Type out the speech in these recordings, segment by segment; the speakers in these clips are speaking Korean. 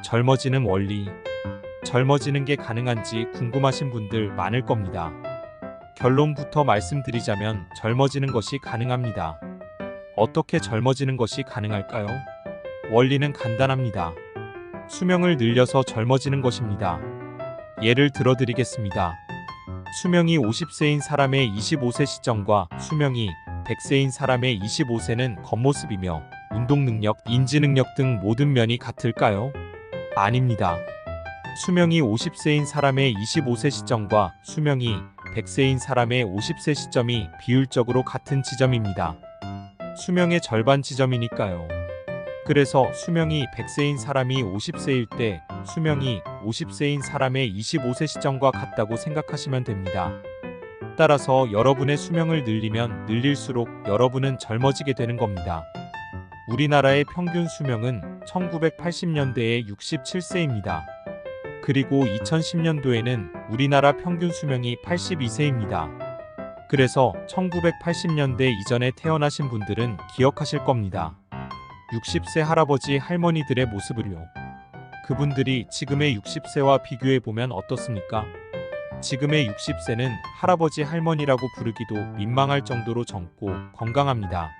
젊어지는 원리. 젊어지는 게 가능한지 궁금하신 분들 많을 겁니다. 결론부터 말씀드리자면 젊어지는 것이 가능합니다. 어떻게 젊어지는 것이 가능할까요? 원리는 간단합니다. 수명을 늘려서 젊어지는 것입니다. 예를 들어 드리겠습니다. 수명이 50세인 사람의 25세 시점과 수명이 100세인 사람의 25세는 겉모습이며 운동 능력, 인지 능력 등 모든 면이 같을까요? 아닙니다. 수명이 50세인 사람의 25세 시점과 수명이 100세인 사람의 50세 시점이 비율적으로 같은 지점입니다. 수명의 절반 지점이니까요. 그래서 수명이 100세인 사람이 50세일 때 수명이 50세인 사람의 25세 시점과 같다고 생각하시면 됩니다. 따라서 여러분의 수명을 늘리면 늘릴수록 여러분은 젊어지게 되는 겁니다. 우리나라의 평균 수명은 1980년대에 67세입니다. 그리고 2010년도에는 우리나라 평균 수명이 82세입니다. 그래서 1980년대 이전에 태어나신 분들은 기억하실 겁니다. 60세 할아버지 할머니들의 모습을요. 그분들이 지금의 60세와 비교해보면 어떻습니까? 지금의 60세는 할아버지 할머니라고 부르기도 민망할 정도로 젊고 건강합니다.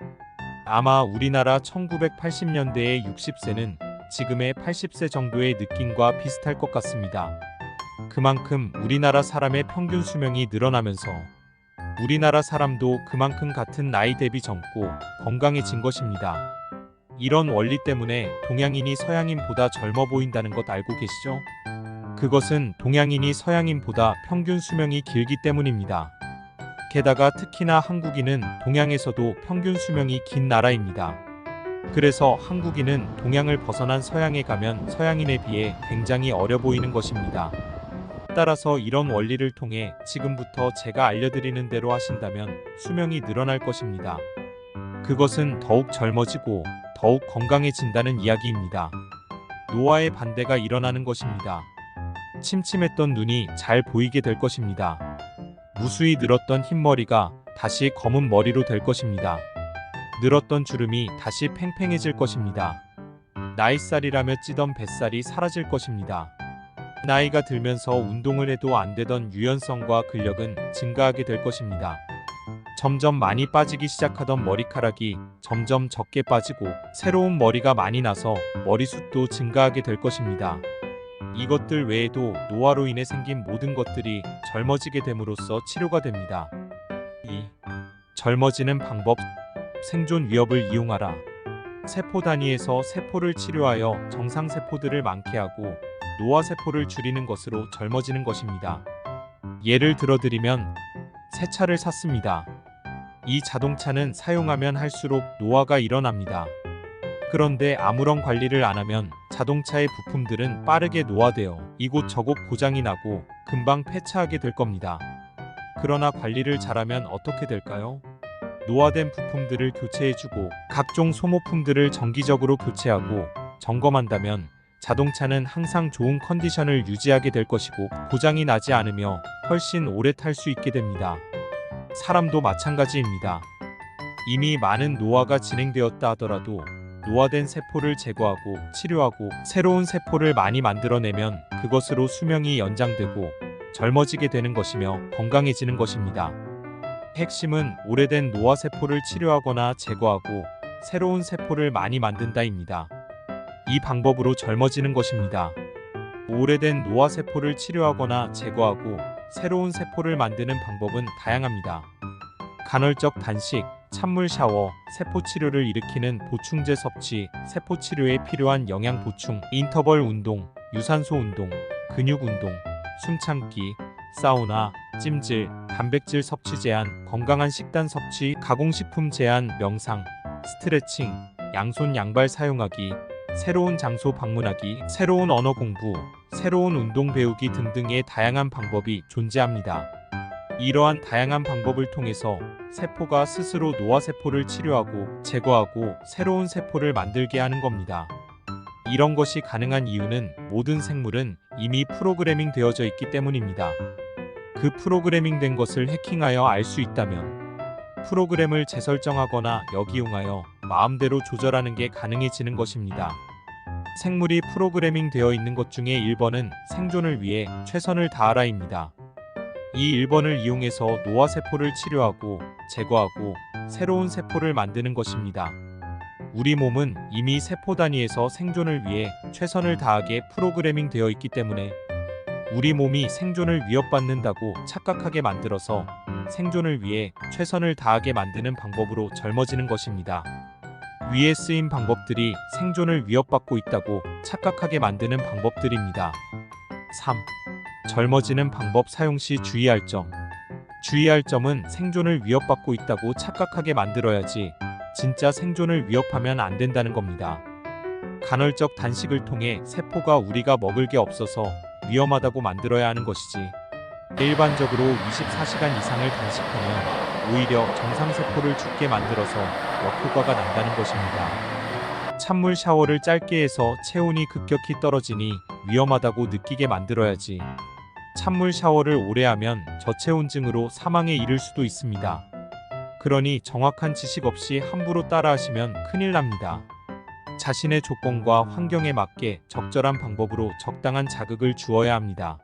아마 우리나라 1980년대의 60세는 지금의 80세 정도의 느낌과 비슷할 것 같습니다. 그만큼 우리나라 사람의 평균 수명이 늘어나면서 우리나라 사람도 그만큼 같은 나이 대비 젊고 건강해진 것입니다. 이런 원리 때문에 동양인이 서양인보다 젊어 보인다는 것 알고 계시죠? 그것은 동양인이 서양인보다 평균 수명이 길기 때문입니다. 게다가 특히나 한국인은 동양에서도 평균 수명이 긴 나라입니다. 그래서 한국인은 동양을 벗어난 서양에 가면 서양인에 비해 굉장히 어려 보이는 것입니다. 따라서 이런 원리를 통해 지금부터 제가 알려드리는 대로 하신다면 수명이 늘어날 것입니다. 그것은 더욱 젊어지고 더욱 건강해진다는 이야기입니다. 노화의 반대가 일어나는 것입니다. 침침했던 눈이 잘 보이게 될 것입니다. 무수히 늘었던 흰머리가 다시 검은 머리로 될 것입니다. 늘었던 주름이 다시 팽팽해질 것입니다. 나이살이라며 찌던 뱃살이 사라질 것입니다. 나이가 들면서 운동을 해도 안 되던 유연성과 근력은 증가하게 될 것입니다. 점점 많이 빠지기 시작하던 머리카락이 점점 적게 빠지고 새로운 머리가 많이 나서 머리숱도 증가하게 될 것입니다. 이것들 외에도 노화로 인해 생긴 모든 것들이 젊어지게 됨으로써 치료가 됩니다. 2. 젊어지는 방법. 생존 위협을 이용하라. 세포 단위에서 세포를 치료하여 정상세포들을 많게 하고 노화세포를 줄이는 것으로 젊어지는 것입니다. 예를 들어드리면 새 차를 샀습니다. 이 자동차는 사용하면 할수록 노화가 일어납니다. 그런데 아무런 관리를 안 하면 자동차의 부품들은 빠르게 노화되어 이곳저곳 고장이 나고 금방 폐차하게 될 겁니다. 그러나 관리를 잘하면 어떻게 될까요? 노화된 부품들을 교체해주고 각종 소모품들을 정기적으로 교체하고 점검한다면 자동차는 항상 좋은 컨디션을 유지하게 될 것이고 고장이 나지 않으며 훨씬 오래 탈 수 있게 됩니다. 사람도 마찬가지입니다. 이미 많은 노화가 진행되었다 하더라도 노화된 세포를 제거하고 치료하고 새로운 세포를 많이 만들어내면 그것으로 수명이 연장되고 젊어지게 되는 것이며 건강해지는 것입니다. 핵심은 오래된 노화세포를 치료하거나 제거하고 새로운 세포를 많이 만든다입니다. 이 방법으로 젊어지는 것입니다. 오래된 노화세포를 치료하거나 제거하고 새로운 세포를 만드는 방법은 다양합니다. 간헐적 단식, 찬물 샤워, 세포치료를 일으키는 보충제 섭취, 세포치료에 필요한 영양 보충, 인터벌 운동, 유산소 운동, 근육 운동, 숨참기, 사우나, 찜질, 단백질 섭취 제한, 건강한 식단 섭취, 가공식품 제한, 명상, 스트레칭, 양손 양발 사용하기, 새로운 장소 방문하기, 새로운 언어 공부, 새로운 운동 배우기 등등의 다양한 방법이 존재합니다. 이러한 다양한 방법을 통해서 세포가 스스로 노화세포를 치료하고 제거하고 새로운 세포를 만들게 하는 겁니다. 이런 것이 가능한 이유는 모든 생물은 이미 프로그래밍 되어져 있기 때문입니다. 그 프로그래밍 된 것을 해킹하여 알 수 있다면 프로그램을 재설정하거나 역이용하여 마음대로 조절하는 게 가능해지는 것입니다. 생물이 프로그래밍 되어 있는 것 중에 1번은 생존을 위해 최선을 다하라입니다. 이 1번을 이용해서 노화 세포를 치료하고 제거하고 새로운 세포를 만드는 것입니다. 우리 몸은 이미 세포 단위에서 생존을 위해 최선을 다하게 프로그래밍 되어 있기 때문에 우리 몸이 생존을 위협받는다고 착각하게 만들어서 생존을 위해 최선을 다하게 만드는 방법으로 젊어지는 것입니다. 위에 쓰인 방법들이 생존을 위협받고 있다고 착각하게 만드는 방법들입니다. 3. 젊어지는 방법 사용 시 주의할 점. 주의할 점은 생존을 위협받고 있다고 착각하게 만들어야지 진짜 생존을 위협하면 안 된다는 겁니다. 간헐적 단식을 통해 세포가 우리가 먹을 게 없어서 위험하다고 만들어야 하는 것이지 일반적으로 24시간 이상을 단식하면 오히려 정상세포를 죽게 만들어서 역효과가 난다는 것입니다. 찬물 샤워를 짧게 해서 체온이 급격히 떨어지니 위험하다고 느끼게 만들어야지 찬물 샤워를 오래 하면 저체온증으로 사망에 이를 수도 있습니다. 그러니 정확한 지식 없이 함부로 따라하시면 큰일 납니다. 자신의 조건과 환경에 맞게 적절한 방법으로 적당한 자극을 주어야 합니다.